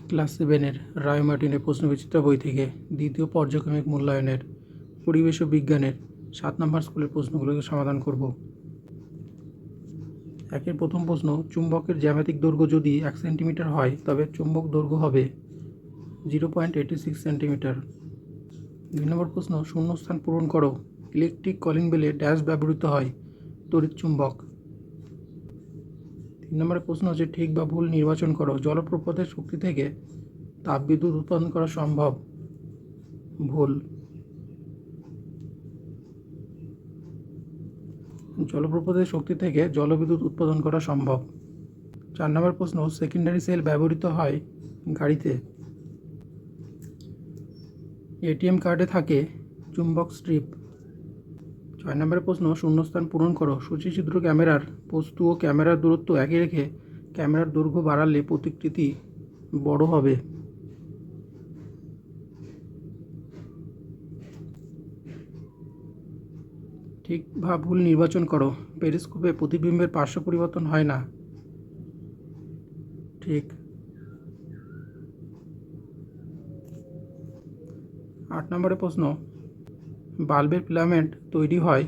Class 7-এর রায় মার্টিনের প্রশ্নবিচিত্রা বই থেকে দ্বিতীয় পর্যায়ক্রমিক মূল্যায়নের পরিবেশ ও বিজ্ঞানের 7 নম্বর স্কুলের প্রশ্নগুলোকে সমাধান করব। একের প্রথম প্রশ্ন, চুম্বকের জ্যামিতিক দৈর্ঘ্য যদি 1 সেন্টিমিটার হয় তবে চুম্বক দৈর্ঘ্য হবে 0.86 সেন্টিমিটার। 2 নম্বর প্রশ্ন, শূন্যস্থান পূরণ করো। ইলেকট্রিক কলিং বেলে ড্যাশ ব্যবহৃত হয়? তড়িৎ চুম্বক। 3 নম্বরের প্রশ্ন হচ্ছে ঠিক বা ভুল নির্বাচন করো। জলপ্রপাতের শক্তি থেকে তাপবিদ্যুৎ উৎপাদন করা সম্ভব? ভুল। জলপ্রপাতের শক্তি থেকে জলবিদ্যুৎ উৎপাদন করা সম্ভব। 4 নম্বর প্রশ্ন, সেকেন্ডারি সেল ব্যবহৃত হয় গাড়িতে? এটিএম কার্ডে থাকে চুম্বক স্ট্রিপ। 6 নম্বরের প্রশ্ন, শূন্যস্থান পূরণ করো। সূচিছিদ্র ক্যামেরার বস্তু ও ক্যামেরার দূরত্ব একই রেখে ক্যামেরার দৈর্ঘ্য বাড়ালে প্রতিকৃতি বড় হবে। ঠিক বা ভুল নির্বাচন করো। পেরিস্কোপে প্রতিবিম্বের পার্শ্ব পরিবর্তন হয় না। ঠিক। 8 নম্বরের প্রশ্ন, বাল্বের ফিলামেন্ট তৈরি হয়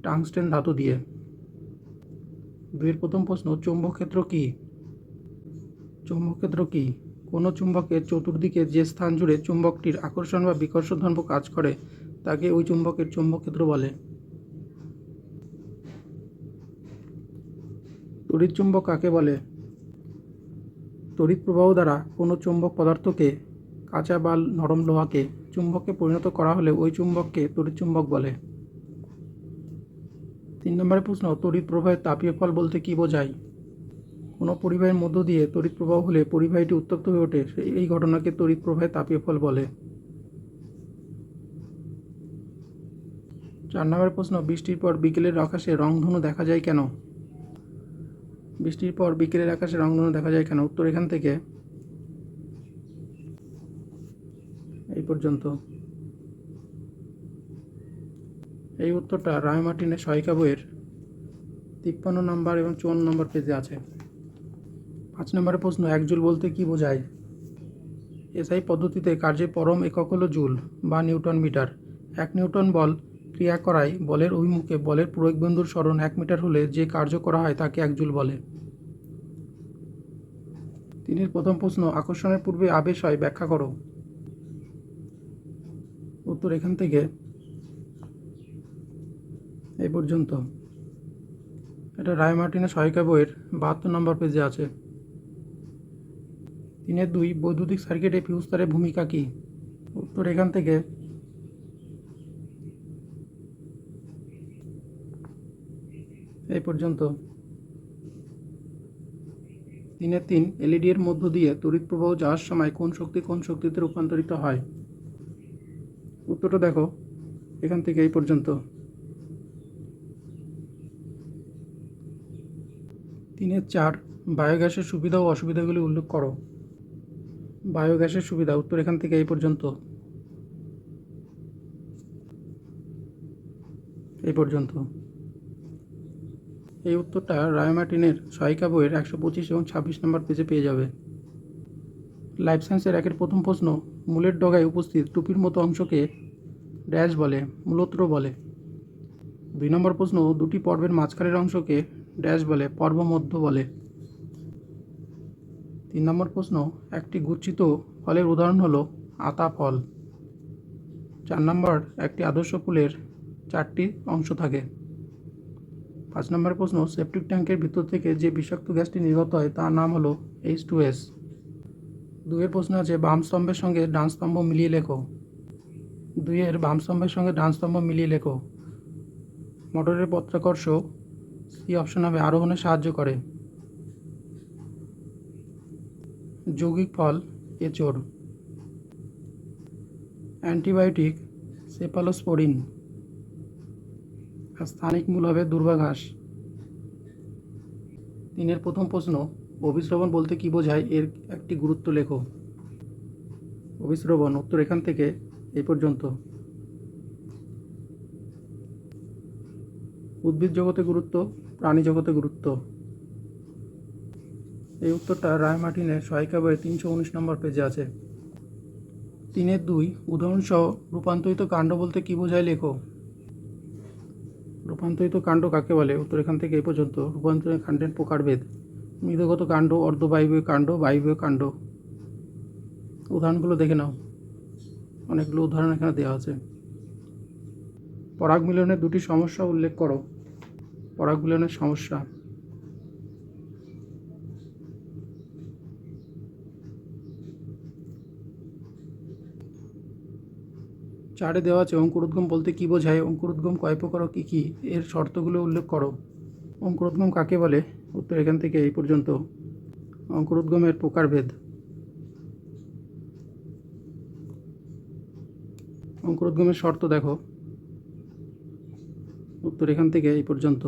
টাংস্টেন ধাতু দিয়ে। 2-এর প্রথম প্রশ্ন, চৌম্বক ক্ষেত্র কী? চৌম্বক ক্ষেত্র কী? কোনো চুম্বকের চতুর্দিকে যে স্থান জুড়ে চুম্বকটির আকর্ষণ বা বিকর্ষণ ধর্ম কাজ করে তাকে ওই চুম্বকের চৌম্বক ক্ষেত্র বলে। তড়িৎ চুম্বক কাকে বলে? তড়িৎ প্রবাহ দ্বারা কোনো চৌম্বক পদার্থকে, কাঁচা বা নরম লোহাকে, চুম্বকে পরিণত করা হলে ওই চুম্বককে তড়িৎ চুম্বক বলে। 3 নম্বরের প্রশ্ন, তড়িৎ প্রবাহের তাপীয় ফল বলতে কী বোঝায়? কোনো পরিবাহীর মধ্য দিয়ে তড়িৎ প্রবাহ হলে পরিবাহীটি উত্তপ্ত হয়ে ওঠে, এই ঘটনাকে তড়িৎ প্রবাহের তাপীয় ফল বলে। 4 নম্বরের প্রশ্ন, বৃষ্টির পর বিকেলের আকাশে রংধনু দেখা যায় কেন? বৃষ্টির পর বিকেলের আকাশে রংধনু দেখা যায় কেন? উত্তর এখান থেকে এই পর্যন্ত। এই উত্তরটা রায় মার্টিনের সহায়িকা বইয়ের 53 নম্বর এবং 54 নম্বর পেজে আছে। 5 নম্বরের প্রশ্ন, 1 জুল বলতে কী বোঝায়? এসআই পদ্ধতিতে কার্যের পরম একক হলো জুল বা নিউটন মিটার। 1 নিউটন বল ক্রিয়া করায় বলের অভিমুখে বলের প্রয়োগবিন্দুর সরণ 1 মিটার হলে যে কার্য করা হয় তাকে 1 জুল বলে। 3-এর প্রথম প্রশ্ন, আকর্ষণের পূর্বে আবেশ হয় ব্যাখ্যা করো। উত্তর এখান থেকে এই পর্যন্ত। এটা রায় মার্টিনের সহায়িকা বইয়ের 72 নম্বর পেজে আছে। 3-2, বৈদ্যুতিক সার্কিটে ফিউজ তারের ভূমিকা কী? উত্তর এখান থেকে এই পর্যন্ত। 3-3, এলইডি এর মধ্য দিয়ে তড়িৎ প্রবাহ যাওয়ার সময় কোন শক্তি কোন শক্তিতে রূপান্তরিত হয়? উত্তরটা দেখো এখান থেকে এই পর্যন্ত। 3-4, বায়োগ্যাসের সুবিধা ও অসুবিধাগুলি উল্লেখ করো। বায়োগ্যাসের সুবিধা, উত্তর এখান থেকে এই পর্যন্ত। এই পর্যন্ত। এই উত্তরটা রায় মার্টিনের সহায়িকা বইয়ের 125 এবং 26 নম্বর পেজে পেয়ে যাবে। লাইফ সায়েন্সের 1-এর প্রথম প্রশ্ন, মূলের ডগায় উপস্থিত টুপির মতো অংশকে ড্যাশ বলে? মূলত্র বলে। 2 নম্বর প্রশ্ন, দুটি পর্বের মাঝখানের অংশকে ড্যাশ বলে? পর্ব মধ্য বলে। 3 নম্বর প্রশ্ন, একটি গুচ্ছিত ফলের উদাহরণ হলো আতা ফল। 4 নম্বর, একটি আদর্শ ফুলের 4টি অংশ থাকে। 5 নম্বর প্রশ্ন, সেপটিক ট্যাঙ্কের ভিতর থেকে যে বিষাক্ত গ্যাসটি নির্গত হয় তার নাম হলো H2S। 2-এর প্রশ্ন আছে বাম স্তম্ভের সঙ্গে ডান স্তম্ভ মিলিয়ে লেখো। 2-এর বাম স্তম্ভের সঙ্গে ডান স্তম্ভ মিলিয়ে লেখো। মোটরের পত্রাকর্ষ সি অপশন হবে আরোহণে সাহায্য করে। যৌগিক ফল এঁচোড়। Antibiotic cephalosporin. আর স্থানিক মূল হবে দূর্বাঘাস। 3-এর প্রথম প্রশ্ন, অভিস্রবণ বলতে কী বোঝায়? এর একটি গুরুত্ব লেখো। অভিস্রবণ, উত্তর এখান থেকে এই পর্যন্ত। উদ্ভিদ জগতে গুরুত্ব, প্রাণী জগতে গুরুত্ব। এই উত্তরটা রায় মার্টিনের সহায়িকা বইয়ে 319 নম্বর পেজে আছে। 3-2 উদাহরণসহ রূপান্তরিত কাণ্ড বলতে কী বোঝায় লেখো। রূপান্তরিত কাণ্ড কাকে বলে? উত্তর এখান থেকে এই পর্যন্ত। রূপান্তরিত কাণ্ডের প্রকারভেদ: মৃদগত কাণ্ড, অর্ধবায়বীয় কাণ্ড, বায়বীয় কাণ্ড। উদাহরণগুলো দেখে নাও, অনেকগুলো উদাহরণ এখানে দেওয়া আছে। পরাগ মিলনের দুটি সমস্যা উল্লেখ করো। পরাগ মিলনের সমস্যা: চারে দেওয়া আছে অঙ্কুরোদ্গম বলতে কী বোঝায়, অঙ্কুরোদ্গম কয় প্রকার ও কী কী, এর শর্তগুলো উল্লেখ করো। অঙ্কুরোদ্গম কাকে বলে? উত্তর এখান থেকে এই পর্যন্ত। অঙ্কুরোদ্গমের প্রকারভেদ: অঙ্কুরোদ্গমের শর্ত দেখো। উত্তর এখান থেকে এই পর্যন্ত।